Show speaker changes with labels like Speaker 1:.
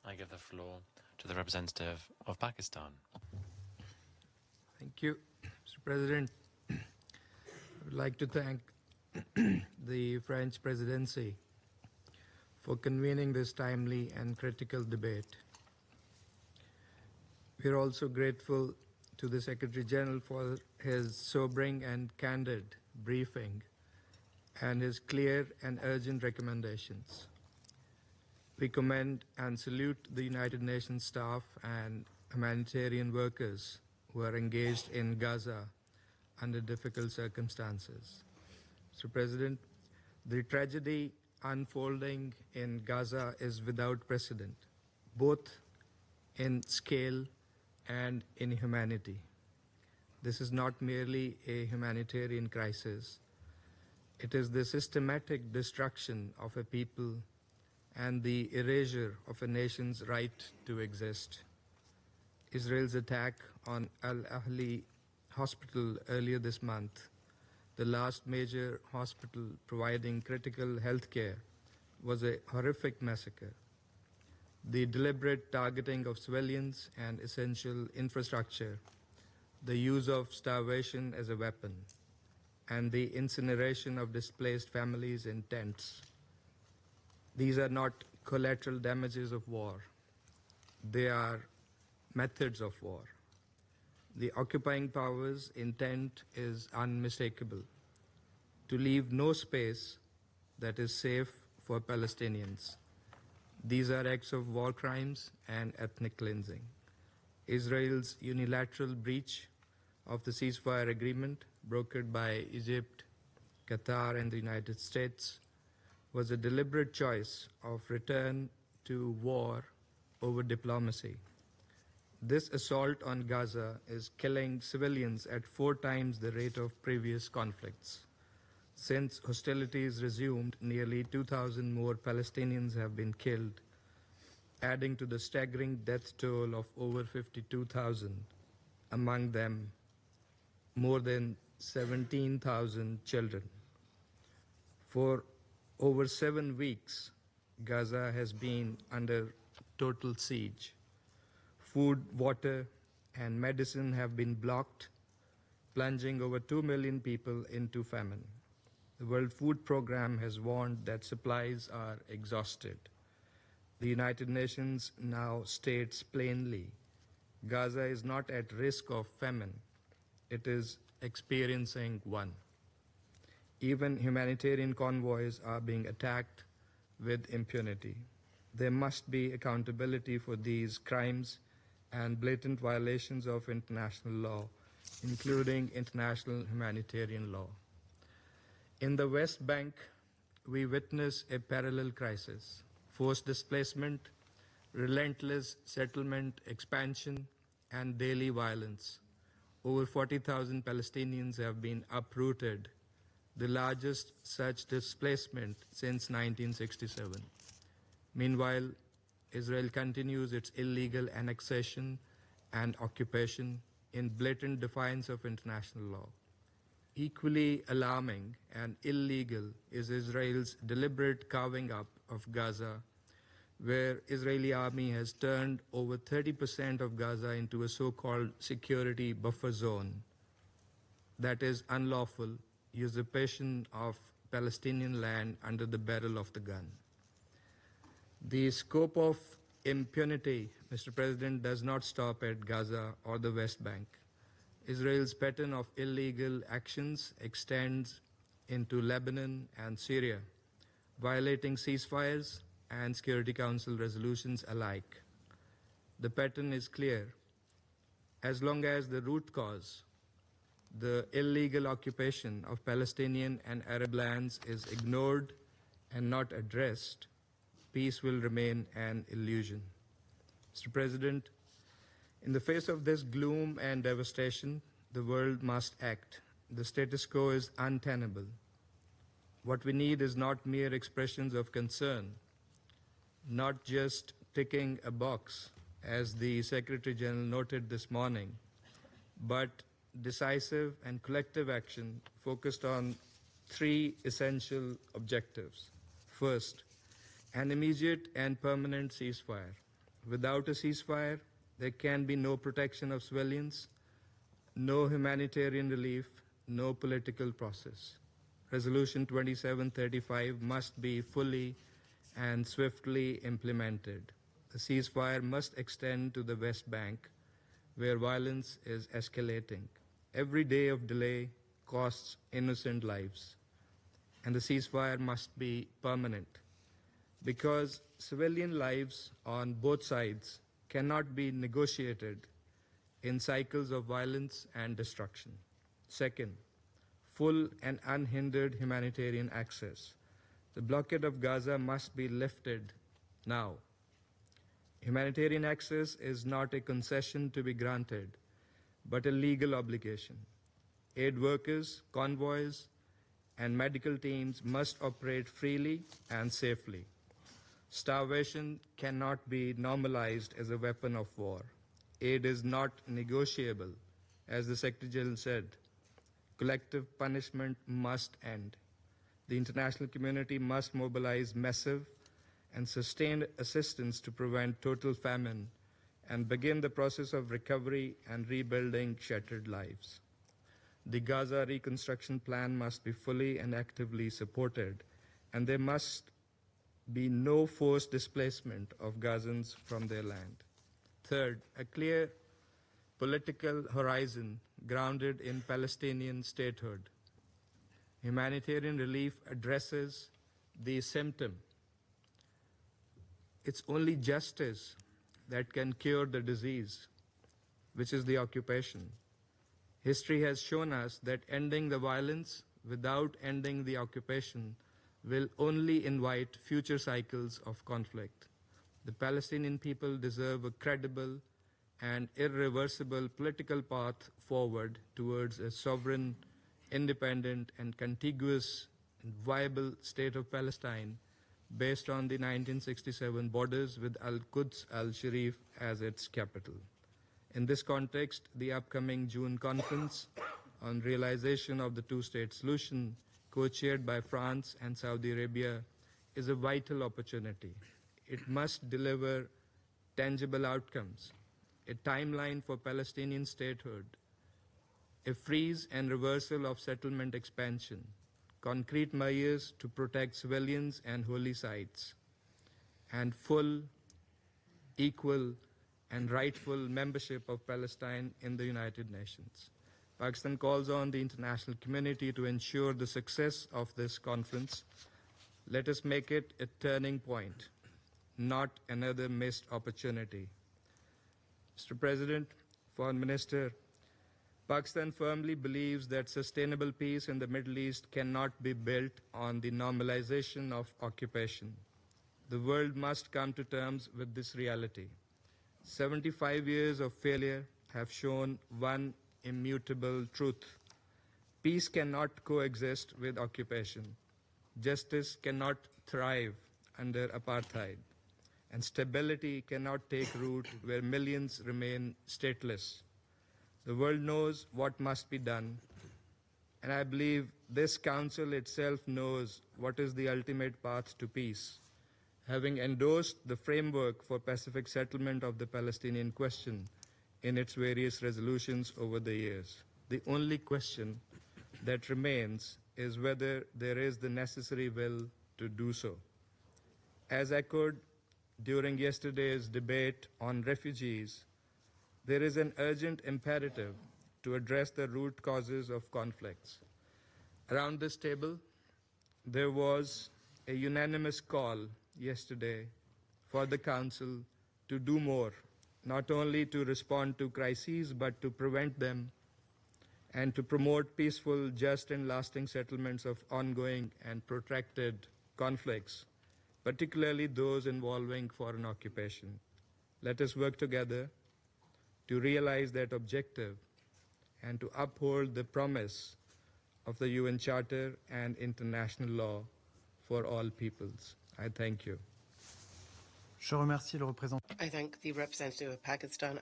Speaker 1: I give the floor to the representative of Pakistan.
Speaker 2: Thank you, Mr. President. I would like to thank the French presidency for convening this timely and critical debate. We are also grateful to the Secretary General for his sobering and candid briefing and his clear and urgent recommendations. We commend and salute the United Nations staff and humanitarian workers who are engaged in Gaza under difficult circumstances. Mr. President, the tragedy unfolding in Gaza is without precedent, both in scale and in humanity. This is not merely a humanitarian crisis. It is the systematic destruction of a people and the erasure of a nation's right to exist. Israel's attack on Al-Ahli hospital earlier this month, the last major hospital providing critical health care, was a horrific massacre. The deliberate targeting of civilians and essential infrastructure, the use of starvation as a weapon, and the incineration of displaced families in tents. These are not collateral damages of war. They are methods of war. The occupying powers' intent is unmistakable: to leave no space that is safe for Palestinians. These are acts of war crimes and ethnic cleansing. Israel's unilateral breach of the ceasefire agreement brokered by Egypt, Qatar, and the United States was a deliberate choice of return to war over diplomacy. This assault on Gaza is killing civilians at 4 times the rate of previous conflicts. Since hostilities resumed, nearly 2,000 more Palestinians have been killed, adding to the staggering death toll of over 52,000, among them more than 17,000 children. For over 7 weeks, Gaza has been under total siege. Food, water, and medicine have been blocked, plunging over 2 million people into famine. The World Food Programme has warned that supplies are exhausted. The United Nations now states plainly, Gaza is not at risk of famine. It is experiencing one. Even humanitarian convoys are being attacked with impunity. There must be accountability for these crimes and blatant violations of international law, including international humanitarian law. In the West Bank, we witness a parallel crisis: forced displacement, relentless settlement expansion, and daily violence. Over 40,000 Palestinians have been uprooted, the largest such displacement since 1967. Meanwhile, Israel continues its illegal annexation and occupation in blatant defiance of international law. Equally alarming and illegal is Israel's deliberate carving up of Gaza, where Israeli army has turned over 30% of Gaza into a so-called security buffer zone. That is unlawful usurpation of Palestinian land under the barrel of the gun. The scope of impunity, Mr. President, does not stop at Gaza or the West Bank. Israel's pattern of illegal actions extends into Lebanon and Syria, violating ceasefires and Security Council resolutions alike. The pattern is clear. As long as the root cause, the illegal occupation of Palestinian and Arab lands, is ignored and not addressed, peace will remain an illusion. Mr. President, in the face of this gloom and devastation, the world must act. The status quo is untenable. What we need is not mere expressions of concern, not just ticking a box, as the Secretary General noted this morning, but decisive and collective action focused on 3 essential objectives. First, an immediate and permanent ceasefire. Without a ceasefire, there can be no protection of civilians, no humanitarian relief, no political process. Resolution 2735 must be fully and swiftly implemented. The ceasefire must extend to the West Bank, where violence is escalating. Every day of delay costs innocent lives, and the ceasefire must be permanent, because civilian lives on both sides cannot be negotiated in cycles of violence and destruction. Second, full and unhindered humanitarian access. The blockade of Gaza must be lifted now. Humanitarian access is not a concession to be granted, but a legal obligation. Aid workers, convoys, and medical teams must operate freely and safely. Starvation cannot be normalized as a weapon of war. Aid is not negotiable, as the Secretary General said. Collective punishment must end. The international community must mobilize massive and sustained assistance to prevent total famine and begin the process of recovery and rebuilding shattered lives. The Gaza reconstruction plan must be fully and actively supported, and there must be no forced displacement of Gazans from their land. Third, a clear political horizon grounded in Palestinian statehood. Humanitarian relief addresses the symptom. It's only justice that can cure the disease, which is the occupation. History has shown us that ending the violence without ending the occupation will only invite future cycles of conflict. The Palestinian people deserve a credible and irreversible political path forward towards a sovereign, independent, and contiguous and viable state of Palestine based on the 1967 borders with Al-Quds al-Sharif as its capital. In this context, the upcoming June conference on realization of the two-state solution, co-chaired by France and Saudi Arabia, is a vital opportunity. It must deliver tangible outcomes, a timeline for Palestinian statehood, a freeze and reversal of settlement expansion, concrete measures to protect civilians and holy sites, and full, equal, and rightful membership of Palestine in the United Nations. Pakistan calls on the international community to ensure the success of this conference. Let us make it a turning point, not another missed opportunity. Mr. President, Foreign Minister, Pakistan firmly believes that sustainable peace in the Middle East cannot be built on the normalization of occupation. The world must come to terms with this reality. 75 years of failure have shown one immutable truth. Peace cannot coexist with occupation. Justice cannot thrive under apartheid. And stability cannot take root where millions remain stateless. The world knows what must be done, and I believe this Council itself knows what is the ultimate path to peace. Having endorsed the framework for pacific settlement of the Palestinian question in its various resolutions over the years, the only question that remains is whether there is the necessary will to do so. As echoed during yesterday's debate on refugees, there is an urgent imperative to address the root causes of conflicts. Around this table, there was a unanimous call yesterday for the Council to do more, not only to respond to crises, but to prevent them and to promote peaceful, just, and lasting settlements of ongoing and protracted conflicts, particularly those involving foreign occupation. Let us work together to realize that objective and to uphold the promise of the UN Charter and international law for all peoples. I thank you.
Speaker 3: Je remercie le représentant.
Speaker 4: I thank the representative of Pakistan.